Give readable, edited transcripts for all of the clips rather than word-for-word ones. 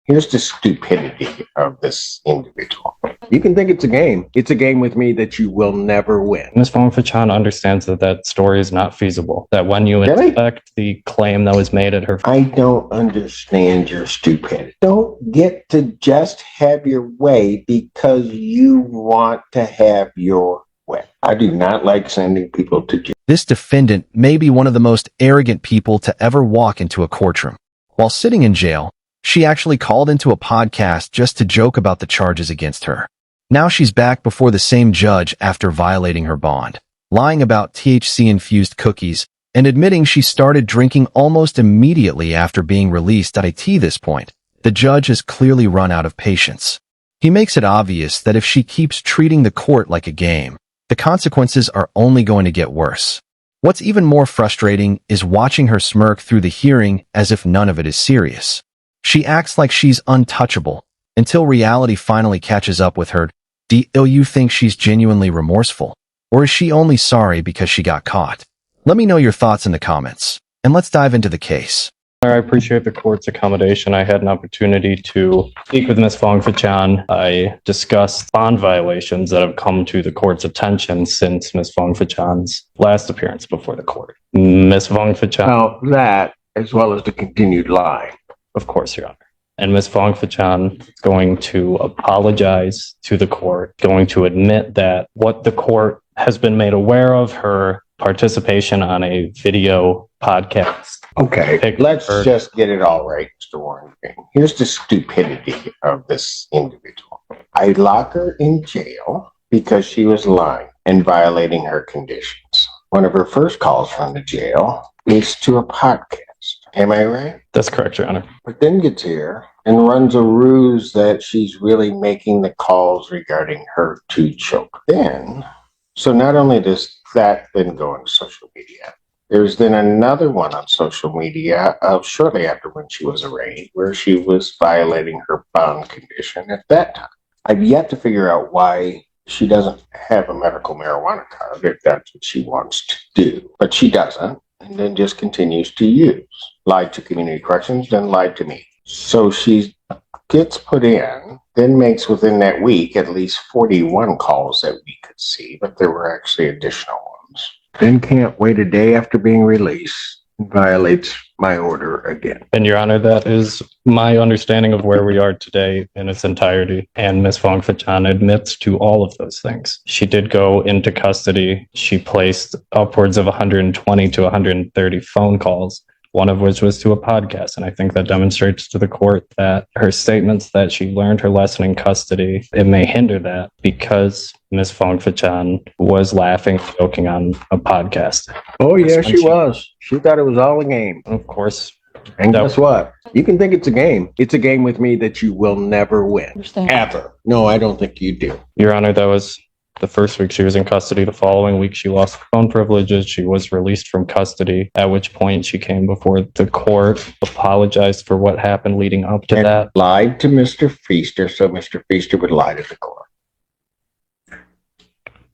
Here's the stupidity of this individual. You can think it's a game. It's a game with me that you will never win. Ms. Fong-Fachan understands that that story is not feasible. That when you inspect the claim that was made at her... I don't understand your stupidity. Don't get to just have your way because you want to have your way. I do not like sending people to jail. This defendant may be one of the most arrogant people to ever walk into a courtroom. While sitting in jail, she actually called into a podcast just to joke about the charges against her. Now she's back before the same judge after violating her bond, lying about THC-infused cookies, and admitting she started drinking almost immediately after being released. At this point, the judge has clearly run out of patience. He makes it obvious that if she keeps treating the court like a game, the consequences are only going to get worse. What's even more frustrating is watching her smirk through the hearing as if none of it is serious. She acts like she's untouchable until reality finally catches up with her. Do you think she's genuinely remorseful? Or is she only sorry because she got caught? Let me know your thoughts in the comments, and let's dive into the case. I appreciate the court's accommodation. I had an opportunity to speak with Ms. Fong-Fachan. I discussed bond violations that have come to the court's attention since Ms. Fong-Fachan's last appearance before the court. Ms. Fong-Fachan... Well, that, as well as the continued lying. Of course, Your Honor. And Ms. Fong-Fachan is going to apologize to the court, going to admit that what the court has been made aware of, her participation on a video podcast. Okay, let's just get it all right, Mr. Warren. Here's the stupidity of this individual. I lock her in jail because she was lying and violating her conditions. One of her first calls from the jail is to a podcast. Am I right? That's correct, Your Honor. But then gets here and runs a ruse that she's really making the calls regarding her to choke. So not only does that then go on social media, there's then another one on social media shortly after when she was arraigned, where she was violating her bond condition at that time. I've yet to figure out why she doesn't have a medical marijuana card if that's what she wants to do. But she doesn't, and then just continues to use. Lied to community corrections, then lied to me. So she gets put in, then makes within that week at least 41 calls that we could see, but there were actually additional ones. Then can't wait a day after being released and violates my order again. And Your Honor, that is my understanding of where we are today in its entirety. And Ms. Fong-Fachan admits to all of those things. She did go into custody. She placed upwards of 120 to 130 phone calls, one of which was to a podcast. And I think that demonstrates to the court that her statements that she learned her lesson in custody, it may hinder that because Ms. Fong-Fachan was laughing, joking on a podcast. Oh, yeah, she was. She thought it was all a game. Of course. And guess what? You can think it's a game. It's a game with me that you will never win. Ever. No, I don't think you do. Your Honor, that was the first week she was in custody. The following week, she lost phone privileges. She was released from custody, at which point she came before the court, apologized for what happened leading up to that. Lied to Mr. Feaster, so Mr. Feaster would lie to the court.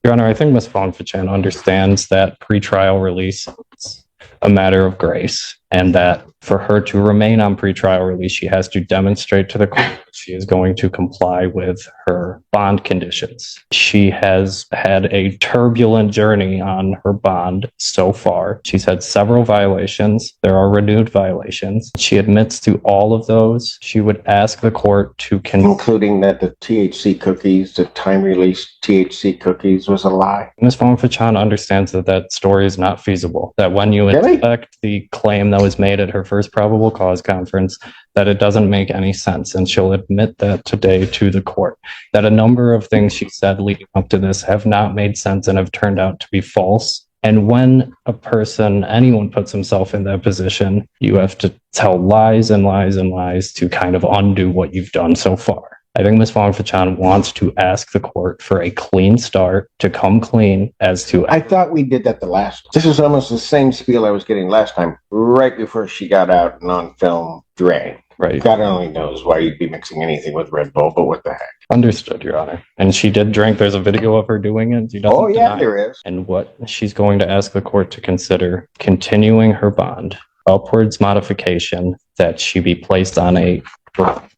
Your Honor, I think Ms. Fong-Fachan understands that pretrial release is a matter of grace, and that for her to remain on pretrial release, she has to demonstrate to the court that she is going to comply with her bond conditions. She has had a turbulent journey on her bond so far. She's had several violations. There are renewed violations. She admits to all of those. She would ask the court to... Including that the THC cookies, the time-released THC cookies was a lie? Ms. Fong-Fachan understands that that story is not feasible. That when you inspect the claim that was made at her first probable cause conference, that it doesn't make any sense. And she'll admit that today to the court, that a number of things she said leading up to this have not made sense and have turned out to be false. And when a person, anyone puts himself in that position, you have to tell lies and lies and lies to kind of undo what you've done so far. I think Ms. Fong-Fachan wants to ask the court for a clean start, to come clean as to... I thought we did that the last time. This is almost the same spiel I was getting last time, right before she got out and on film Dre. Right. God only knows why you'd be mixing anything with Red Bull, but what the heck. Understood, Your Honor. And she did drink. There's a video of her doing it. Oh, yeah, there is. And what she's going to ask the court to consider, continuing her bond, upwards modification, that she be placed on a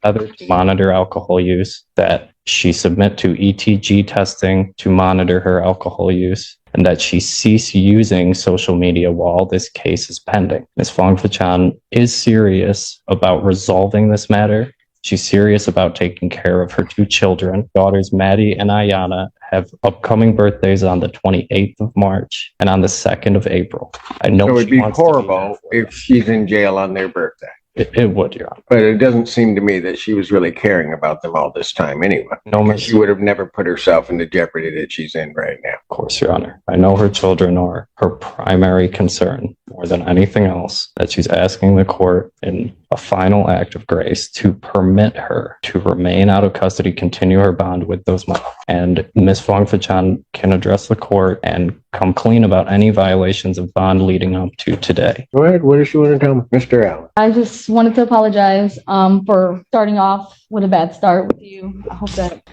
Other to monitor alcohol use, that she submit to ETG testing to monitor her alcohol use, and that she cease using social media while this case is pending. Ms. Fongfachan is serious about resolving this matter. She's serious about taking care of her two children. Daughters Maddie and Ayana have upcoming birthdays on the 28th of March and on the 2nd of April. I know It would she be wants to do horrible that for if she's in jail on their birthday. It would, Your Honor. But it doesn't seem to me that she was really caring about them all this time anyway. No, Miss. She would have never put herself in the jeopardy that she's in right now. Of course, Your Honor. I know her children are her primary concern more than anything else, that she's asking the court in a final act of grace to permit her to remain out of custody, continue her bond with those minors. And Ms. Fongfachan can address the court and come clean about any violations of bond leading up to today. Go ahead. What does she want to tell me? Mr. Allen. I just wanted to apologize for starting off with a bad start with you. I hope that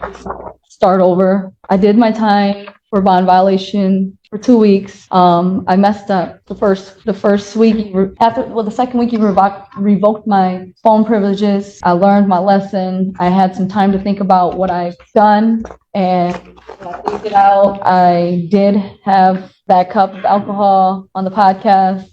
start over. I did my time for bond violation for 2 weeks. I messed up the first week. The second week you revoked my phone privileges. I learned my lesson. I had some time to think about what I've done, and when I figured it out, I did have that cup of alcohol on the podcast.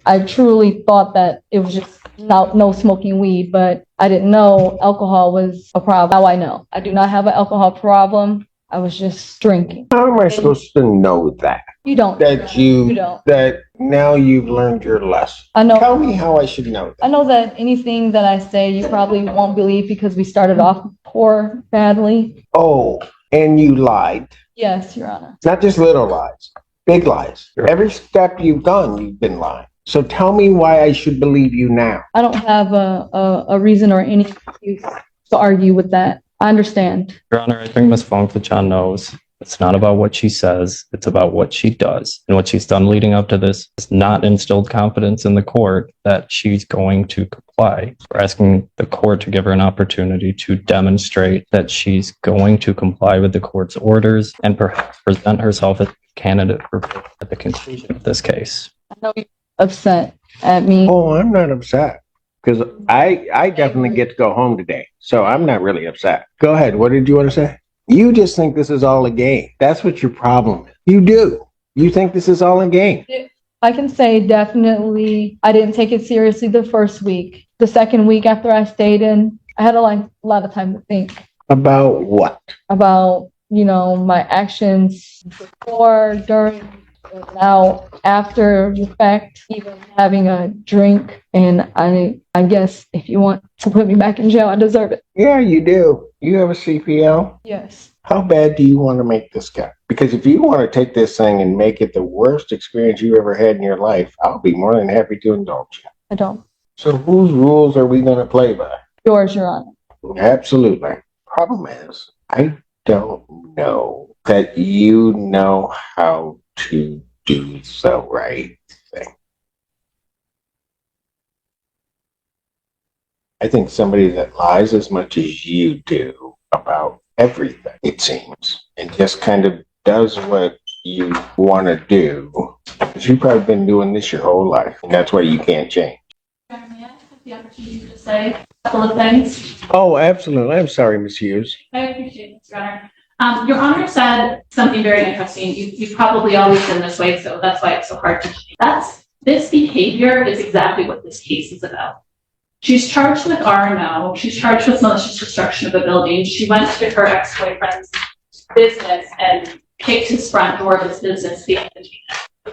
I truly thought that it was just no smoking weed, but I didn't know alcohol was a problem. Now I know. I do not have an alcohol problem. I was just drinking. How am I supposed to know that? You don't. You don't. That now you've learned your lesson. I know. Tell me how I should know that. I know that anything that I say, you probably won't believe because we started off poor, badly. Oh, and you lied. Yes, Your Honor. Not just little lies, big lies. Sure. Every step you've gone, you've been lying. So tell me why I should believe you now. I don't have a reason or any excuse to argue with that. I understand. Your Honor, I think Ms. Fongfachan knows it's not about what she says, it's about what she does. And what she's done leading up to this has not instilled confidence in the court that she's going to comply. We're asking the court to give her an opportunity to demonstrate that she's going to comply with the court's orders and perhaps present herself as a candidate at the conclusion of this case. I know you're upset at me. Oh, I'm not upset. Because I definitely get to go home today. So I'm not really upset. Go ahead. What did you want to say? You just think this is all a game. That's what your problem is. You do. You think this is all a game. I can say definitely I didn't take it seriously the first week. The second week after I stayed in, I had a lot of time to think. About what? About, my actions before, during, now, after the fact, even having a drink. And I guess if you want to put me back in jail, I deserve it. Yeah, you do. You have a CPL? Yes. How bad do you want to make this guy? Because if you want to take this thing and make it the worst experience you ever had in your life, I'll be more than happy to indulge you. I don't. So whose rules are we going to play by? Yours, Your Honor. Absolutely. Problem is, I don't know that you know how to do the right thing. I think somebody that lies as much as you do about everything, it seems, and just kind of does what you want to do. You've probably been doing this your whole life, and that's why you can't change. May I have the opportunity to say a couple of things? Oh, absolutely. I'm sorry, Ms. Hughes. I appreciate it, Your Honor. Your Honor said something very interesting. You've probably always been this way, so that's why it's so hard to change. This behavior is exactly what this case is about. She's charged with R&O. She's charged with malicious destruction of a building. She went to her ex-boyfriend's business and kicked his front door of his business. The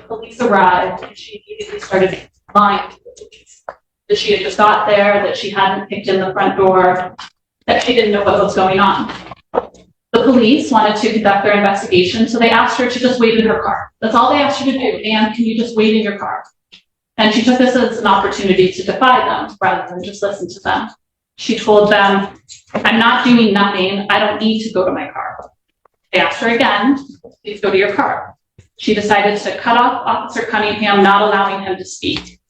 police arrived and she immediately started lying to the police. That she had just got there, that she hadn't kicked in the front door, that she didn't know what was going on. The police wanted to conduct their investigation, so they asked her to just wait in her car. That's all they asked her to do. And can you just wait in your car? And she took this as an opportunity to defy them rather than just listen to them. She told them, I'm not doing nothing. I don't need to go to my car. They asked her again, please go to your car. She decided to cut off Officer Cunningham, not allowing him to speak.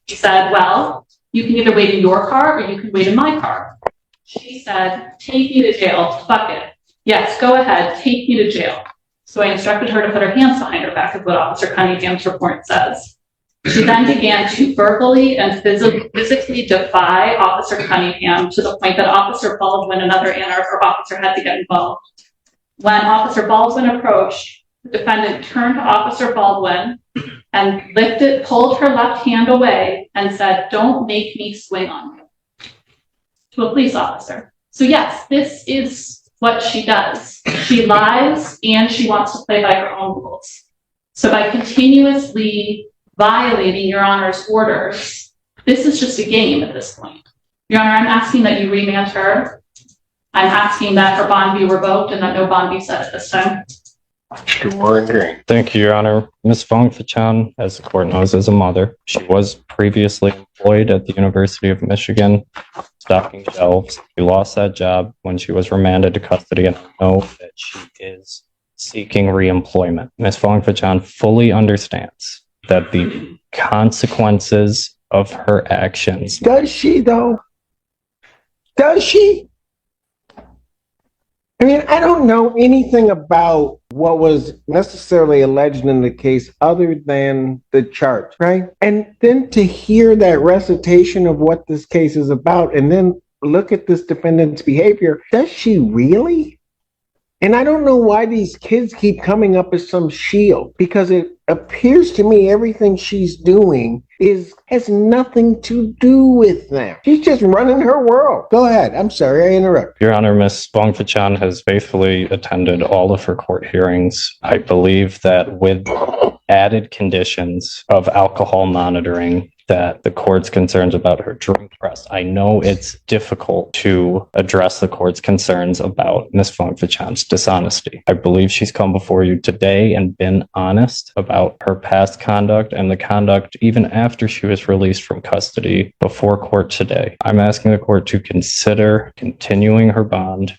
He said, well, you can either wait in your car or you can wait in my car. She said, take me to jail, fuck it. Yes, go ahead, take me to jail. So I instructed her to put her hands behind her back, is what Officer Cunningham's report says. She then began to verbally and physically defy Officer Cunningham to the point that Officer Baldwin, another Ann Arbor officer, had to get involved. When Officer Baldwin approached, the defendant turned to Officer Baldwin and pulled her left hand away and said, "Don't make me swing on you," to a police officer. So yes, this is what she does. She lies and she wants to play by her own rules. So by continuously violating Your Honor's orders, this is just a game at this point. Your Honor, I'm asking that you remand her. I'm asking that her bond be revoked and that no bond be set at this time. Mr. Warren Green. Thank you, Your Honor. Ms. Fong Fachan, as the court knows, is a mother. She was previously employed at the University of Michigan, stocking shelves. She lost that job when she was remanded to custody, and I know that she is seeking reemployment. Ms. Fong Fachan fully understands that the consequences of her actions. Does she, though? Does she? I mean, I don't know anything about what was necessarily alleged in the case other than the charge, right? And then to hear that recitation of what this case is about and then look at this defendant's behavior, does she really? And I don't know why these kids keep coming up as some shield, because it appears to me everything she's doing has nothing to do with them. She's just running her world. Go ahead. I'm sorry, I interrupted. Your Honor, Ms. Fong Fachan has faithfully attended all of her court hearings. I believe that with added conditions of alcohol monitoring, that the court's concerns about her drink press. I know it's difficult to address the court's concerns about Ms. Fong Fachan's dishonesty. I believe she's come before you today and been honest about her past conduct and the conduct even after she was released from custody before court today. I'm asking the court to consider continuing her bond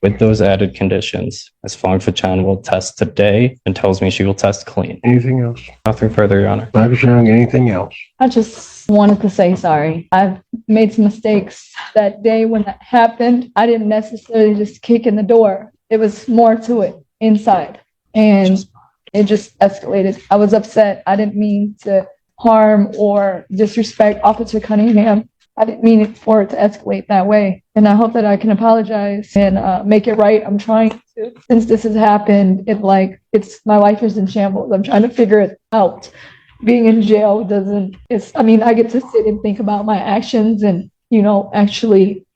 with those added conditions. Ms. Fong Fachan will test today and tells me she will test clean. Anything else? Nothing further, Your Honor. Dr. Young, anything else? I just wanted to say sorry. I've made some mistakes that day when that happened. I didn't necessarily just kick in the door. It was more to it inside. And it just escalated. I was upset. I didn't mean to harm or disrespect Officer Cunningham. I didn't mean it for it to escalate that way. And I hope that I can apologize and make it right. I'm trying to. Since this has happened, my life is in shambles. I'm trying to figure it out. Being in jail I get to sit and think about my actions and, actually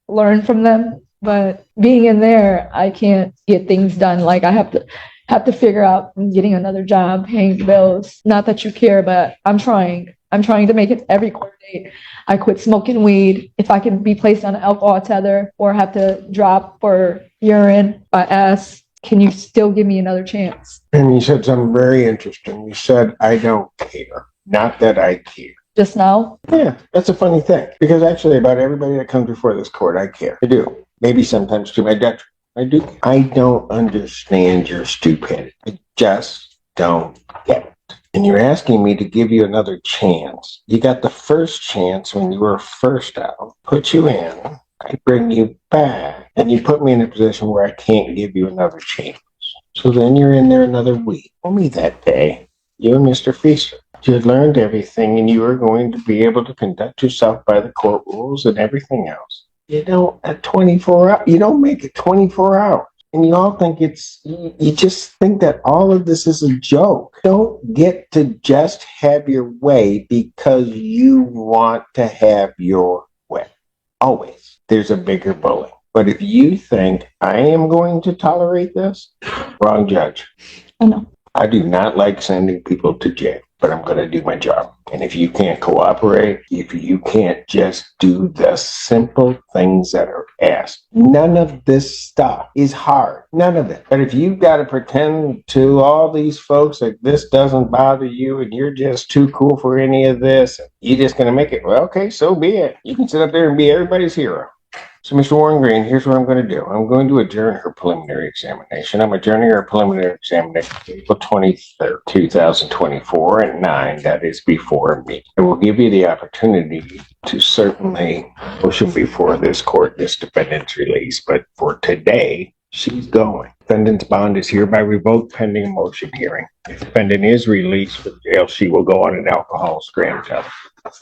learn from them. But being in there, I can't get things done. I have to figure out getting another job, paying bills. Not that you care, but I'm trying. I'm trying to make it every court date. I quit smoking weed. If I can be placed on an alcohol tether or have to drop for urine, I ask, can you still give me another chance? And you said something very interesting. You said, I don't care. Not that I care. Just now? Yeah, that's a funny thing. Because actually about everybody that comes before this court, I care. I do. Maybe sometimes to my detriment. I do. I don't understand your stupidity. I just don't get it. And you're asking me to give you another chance. You got the first chance when you were first out. Put you in. I bring you back. And you put me in a position where I can't give you another chance. So then you're in there another week. Tell me that day, you and Mr. Feaster, you had learned everything and you were going to be able to conduct yourself by the court rules and everything else. You don't make it 24 hours. And you all think you just think that all of this is a joke. Don't get to just have your way because you want to have your way. Always. There's a bigger bully. But if you think I am going to tolerate this, wrong judge. I know. I do not like sending people to jail, but I'm going to do my job. And if you can't cooperate, if you can't just do the simple things that are asked, none of this stuff is hard. None of it. But if you've got to pretend to all these folks that this doesn't bother you and you're just too cool for any of this, you're just going to make it, well, okay, so be it. You can sit up there and be everybody's hero. So, Mr. Warren Green, here's what I'm going to do. I'm going to adjourn her preliminary examination. I'm adjourning her preliminary examination April 23rd, 2024 at 9. That is before me. It will give you the opportunity to certainly motion before this court, this defendant's release. But for today, She's going. Defendant's bond is hereby revoked pending a motion hearing. If defendant is released from jail, she will go on an alcohol scram test.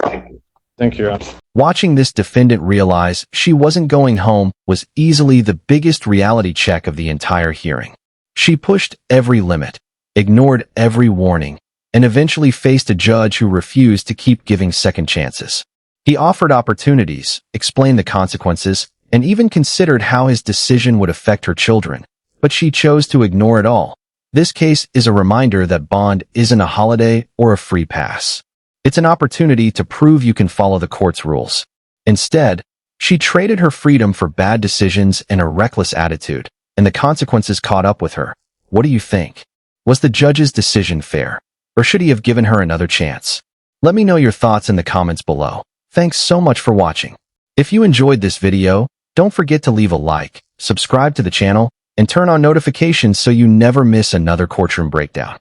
Thank you. Thank you, Your Honor. Watching this defendant realize she wasn't going home was easily the biggest reality check of the entire hearing. She pushed every limit, ignored every warning, and eventually faced a judge who refused to keep giving second chances. He offered opportunities, explained the consequences, and even considered how his decision would affect her children, but she chose to ignore it all. This case is a reminder that bond isn't a holiday or a free pass. It's an opportunity to prove you can follow the court's rules. Instead, she traded her freedom for bad decisions and a reckless attitude, and the consequences caught up with her. What do you think? Was the judge's decision fair, or should he have given her another chance? Let me know your thoughts in the comments below. Thanks so much for watching. If you enjoyed this video, don't forget to leave a like, subscribe to the channel, and turn on notifications so you never miss another courtroom breakdown.